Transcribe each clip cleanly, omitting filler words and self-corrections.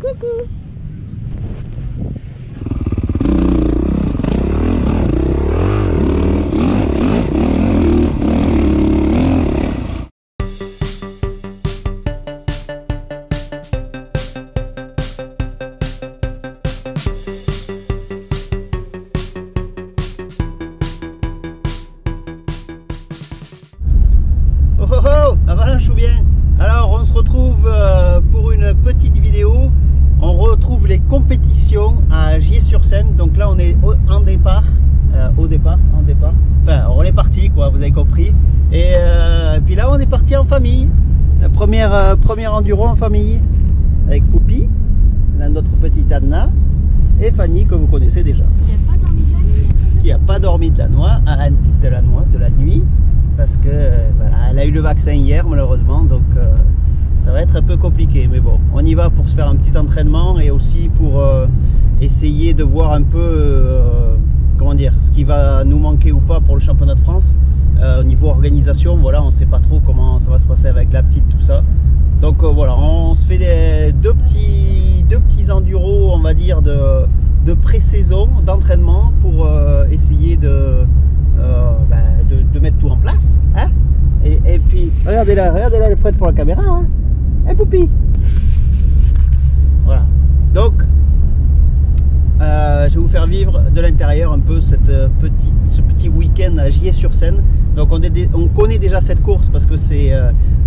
Coucou. Avalanche ou bien. Alors on se retrouve pour une petite vidéo. On retrouve les compétitions à Gier-sur-Seine. Donc là on est en départ, enfin on est parti quoi, vous avez compris. Et puis là on est parti en famille. La première enduro en famille avec Poupi, notre petite Anna et Fanny que vous connaissez déjà. Qui n'a pas dormi de la nuit. Parce que voilà, elle a eu le vaccin hier malheureusement, donc ça va être un peu compliqué, mais bon, on y va pour se faire un petit entraînement et aussi pour essayer de voir un peu comment dire, ce qui va nous manquer ou pas pour le championnat de France. Au niveau organisation, voilà, on ne sait pas trop comment ça va se passer avec la petite, tout ça. Donc voilà, on se fait deux petits enduros, on va dire, de pré-saison, d'entraînement pour essayer de mettre tout en place, hein. Et puis regardez-la, elle est prête pour la caméra, hein. Hey Poupi. Voilà, donc je vais vous faire vivre de l'intérieur un peu ce petit week-end à Gier-sur-Seine. Donc on connaît déjà cette course parce que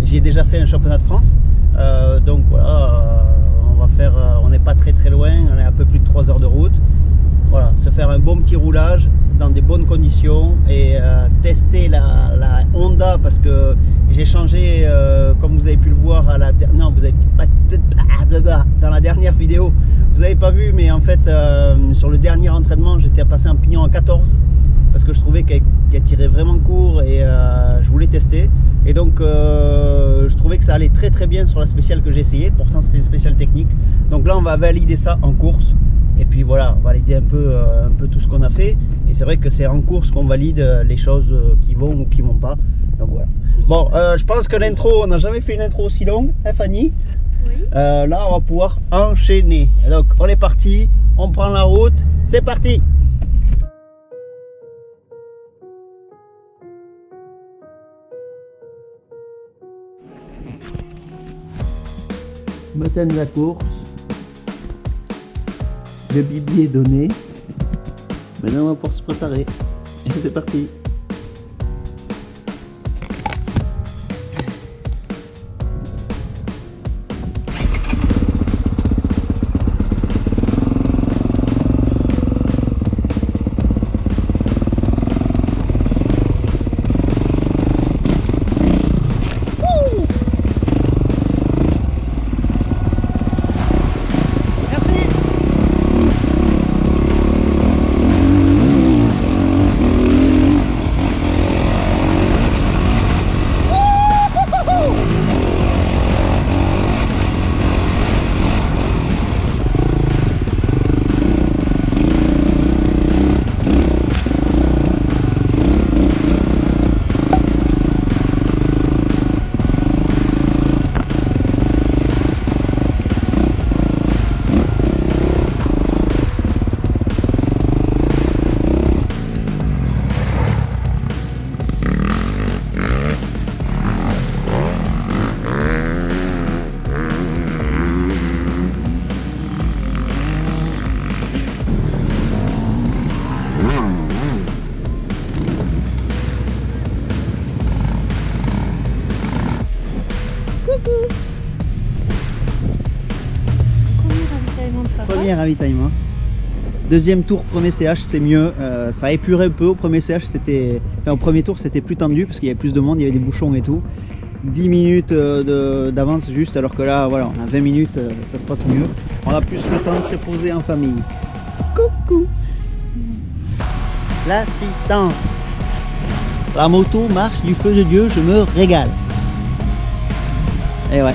j'ai déjà fait un championnat de France, donc voilà, on n'est pas très loin, on est à peu plus de 3 heures de route. Voilà, se faire un bon petit roulage dans des bonnes conditions et tester la Honda parce que j'ai changé, comme vous avez pu le voir dans la dernière vidéo, vous n'avez pas vu, mais en fait sur le dernier entraînement j'étais passé un pignon à 14 parce que je trouvais qu'elle tirait vraiment court et je voulais tester, et donc je trouvais que ça allait très bien sur la spéciale que j'ai essayé. Pourtant c'était une spéciale technique, donc là on va valider ça en course. Et puis voilà, valider un peu tout ce qu'on a fait. Et c'est vrai que c'est en course qu'on valide les choses qui vont ou qui vont pas. Donc voilà. Bon, je pense que l'intro, on n'a jamais fait une intro aussi longue, hein Fanny? Oui. Là, on va pouvoir enchaîner. Donc on est parti, on prend la route, c'est parti. Matin de la course. Le bibi est donné. Maintenant on va pouvoir se préparer. Et c'est parti. Premier ravitaillement. Deuxième tour, premier CH, c'est mieux. Ça a épuré un peu. Au premier CH, au premier tour, c'était plus tendu parce qu'il y avait plus de monde, il y avait des bouchons et tout. 10 minutes d'avance juste, alors que là, voilà, on a 20 minutes, ça se passe mieux. On a plus le temps de se poser en famille. Coucou. L'assistance. La moto marche du feu de Dieu, je me régale. Et ouais.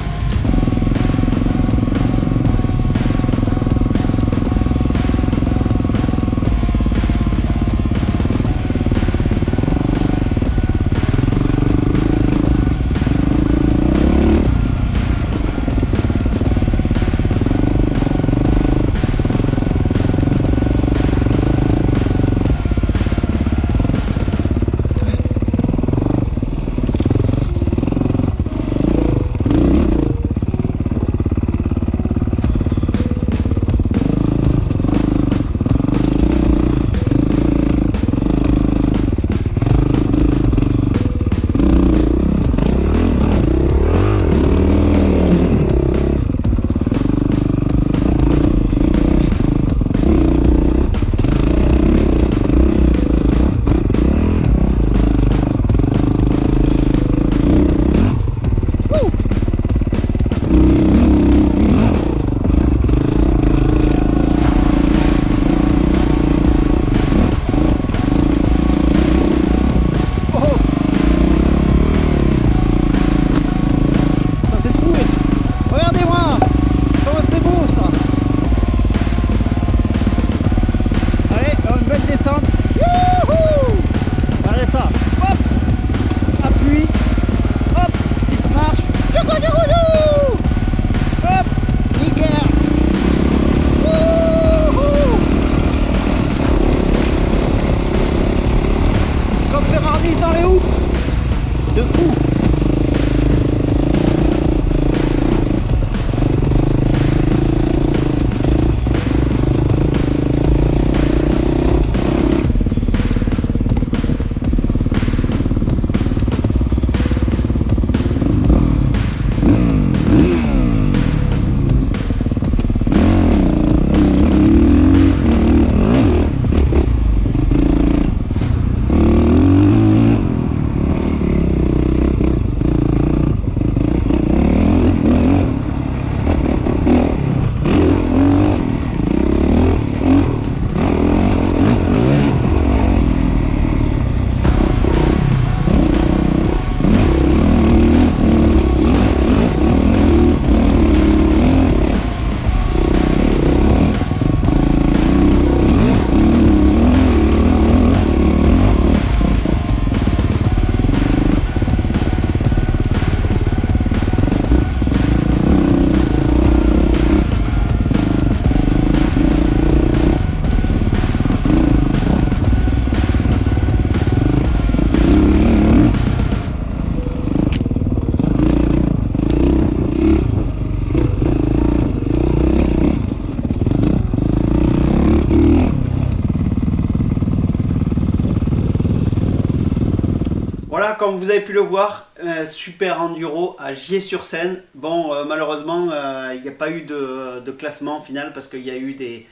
comme vous avez pu le voir, super enduro à Gier-sur-Seine. Bon, malheureusement, il n'y a pas eu de classement final parce qu'il y a eu des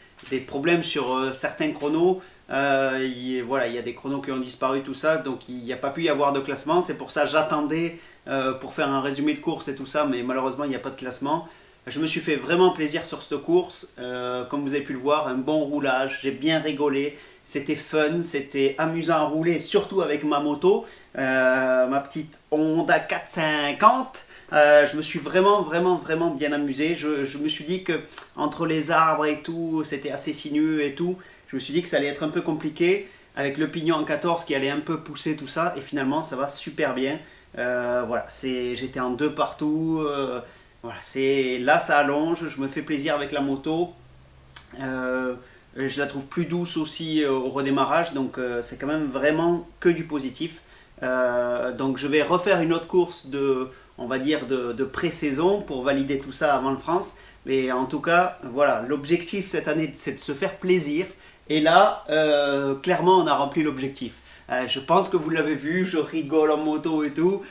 problèmes sur certains chronos. Voilà, il y a des chronos qui ont disparu, tout ça, donc il n'y a pas pu y avoir de classement. C'est pour ça que j'attendais pour faire un résumé de course et tout ça, mais malheureusement, il n'y a pas de classement. Je me suis fait vraiment plaisir sur cette course. Comme vous avez pu le voir, un bon roulage, j'ai bien rigolé. C'était fun, c'était amusant à rouler, surtout avec ma moto, ma petite Honda 450. Je me suis vraiment bien amusé. Je me suis dit que entre les arbres et tout, c'était assez sinueux et tout. Je me suis dit que ça allait être un peu compliqué avec le pignon en 14 qui allait un peu pousser tout ça. Et finalement, ça va super bien. Voilà, j'étais en deux partout. Voilà, là, ça allonge. Je me fais plaisir avec la moto. Je la trouve plus douce aussi au redémarrage, donc c'est quand même vraiment que du positif. Donc je vais refaire une autre course on va dire de pré-saison pour valider tout ça avant le France. Mais en tout cas, voilà, l'objectif cette année, c'est de se faire plaisir. Et là, clairement, on a rempli l'objectif. Je pense que vous l'avez vu, je rigole en moto et tout.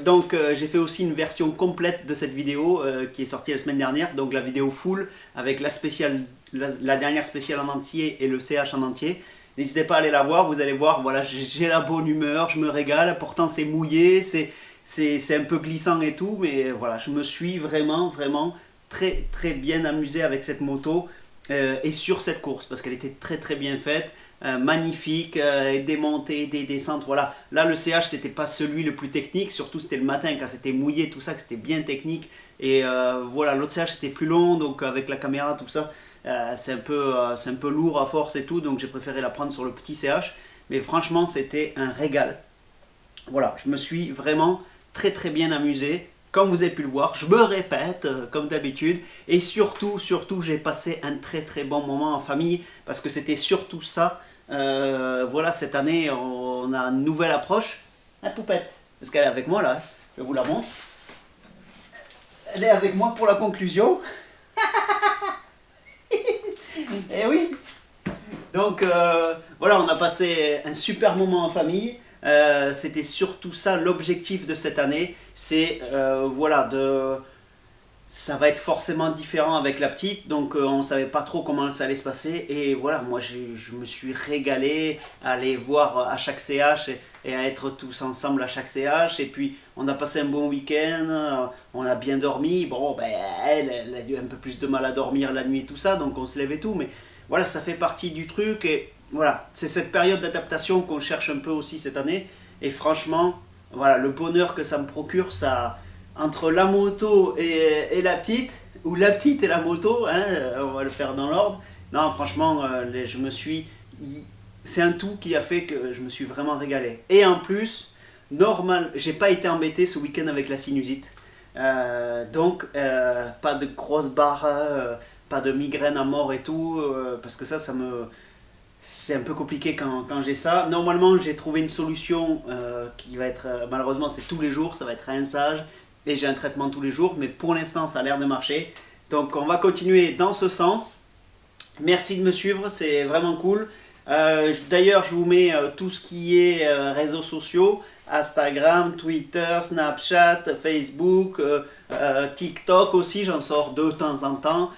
Donc j'ai fait aussi une version complète de cette vidéo qui est sortie la semaine dernière. Donc la vidéo full avec la dernière spéciale en entier et le CH en entier. N'hésitez pas à aller la voir, vous allez voir, voilà, j'ai la bonne humeur, je me régale. Pourtant c'est mouillé, c'est un peu glissant et tout. Mais voilà, je me suis vraiment très bien amusé avec cette moto et sur cette course. Parce qu'elle était très bien faite. Magnifique, des montées, des descentes, voilà. Là le CH c'était pas celui le plus technique, surtout c'était le matin quand c'était mouillé, tout ça, que c'était bien technique. Et voilà, l'autre CH c'était plus long, donc avec la caméra, tout ça, c'est un peu lourd à force et tout, donc j'ai préféré la prendre sur le petit CH. Mais franchement c'était un régal. Voilà, je me suis vraiment très bien amusé. Comme vous avez pu le voir, je me répète comme d'habitude. Et surtout, j'ai passé un très bon moment en famille. Parce que c'était surtout ça. Voilà, cette année, on a une nouvelle approche. La poupette. Parce qu'elle est avec moi là. Je vous la montre. Elle est avec moi pour la conclusion. Et oui. Donc, voilà, on a passé un super moment en famille. C'était surtout ça l'objectif de cette année, c'est voilà, ça va être forcément différent avec la petite, donc on ne savait pas trop comment ça allait se passer, et voilà, moi je me suis régalé à aller voir à chaque CH et à être tous ensemble à chaque CH, et puis on a passé un bon week-end, on a bien dormi. Bon, ben, elle a eu un peu plus de mal à dormir la nuit et tout ça, donc on se lève et tout, mais voilà, ça fait partie du truc. Et voilà, c'est cette période d'adaptation qu'on cherche un peu aussi cette année. Et franchement, voilà, le bonheur que ça me procure, ça, entre la moto et la petite, ou la petite et la moto, hein, on va le faire dans l'ordre. Non, franchement, c'est un tout qui a fait que je me suis vraiment régalé. Et en plus, normal, j'ai pas été embêté ce week-end avec la sinusite. Donc, pas de grosses barres, pas de migraine à mort et tout, parce que ça c'est un peu compliqué quand j'ai ça. Normalement, j'ai trouvé une solution qui va être, malheureusement, c'est tous les jours, ça va être rinçage, et j'ai un traitement tous les jours, mais pour l'instant, ça a l'air de marcher. Donc, on va continuer dans ce sens. Merci de me suivre, c'est vraiment cool. D'ailleurs, je vous mets tout ce qui est réseaux sociaux, Instagram, Twitter, Snapchat, Facebook, TikTok aussi, j'en sors de temps en temps.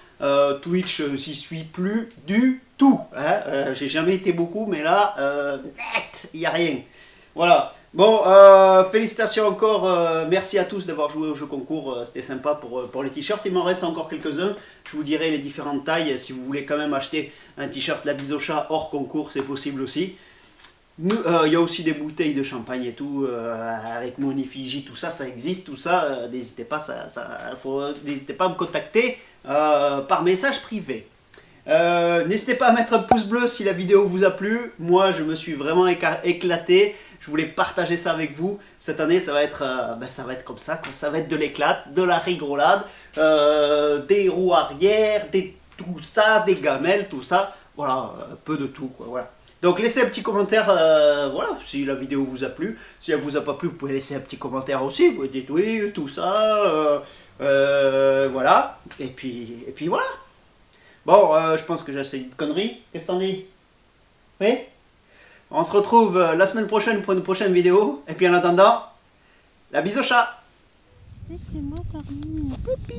Twitch, j'y suis plus du tout. Hein. J'ai jamais été beaucoup, mais là, net, il n'y a rien. Voilà. Bon, félicitations encore. Merci à tous d'avoir joué au jeu concours. C'était sympa pour les t-shirts. Il m'en reste encore quelques-uns. Je vous dirai les différentes tailles. Si vous voulez quand même acheter un t-shirt La Bise au Chat hors concours, c'est possible aussi. Il y a aussi des bouteilles de champagne et tout, avec mon effigie, tout ça, ça existe, tout ça. N'hésitez pas, n'hésitez pas à me contacter par message privé. N'hésitez pas à mettre un pouce bleu si la vidéo vous a plu. Moi, je me suis vraiment éclaté. Je voulais partager ça avec vous. Cette année, ça va être comme ça, quoi. Ça va être de l'éclat, de la rigolade, des roues arrière, tout ça, des gamelles, tout ça. Voilà, un peu de tout, quoi. Voilà. Donc laissez un petit commentaire, voilà, si la vidéo vous a plu. Si elle vous a pas plu, vous pouvez laisser un petit commentaire aussi. Vous dites oui, tout ça, voilà. Et puis voilà. Bon, je pense que j'ai assez de conneries. Qu'est-ce que t'en dis? Oui? On se retrouve la semaine prochaine pour une prochaine vidéo. Et puis en attendant, la bise au chat. C'est moi, Corinne. Poupi.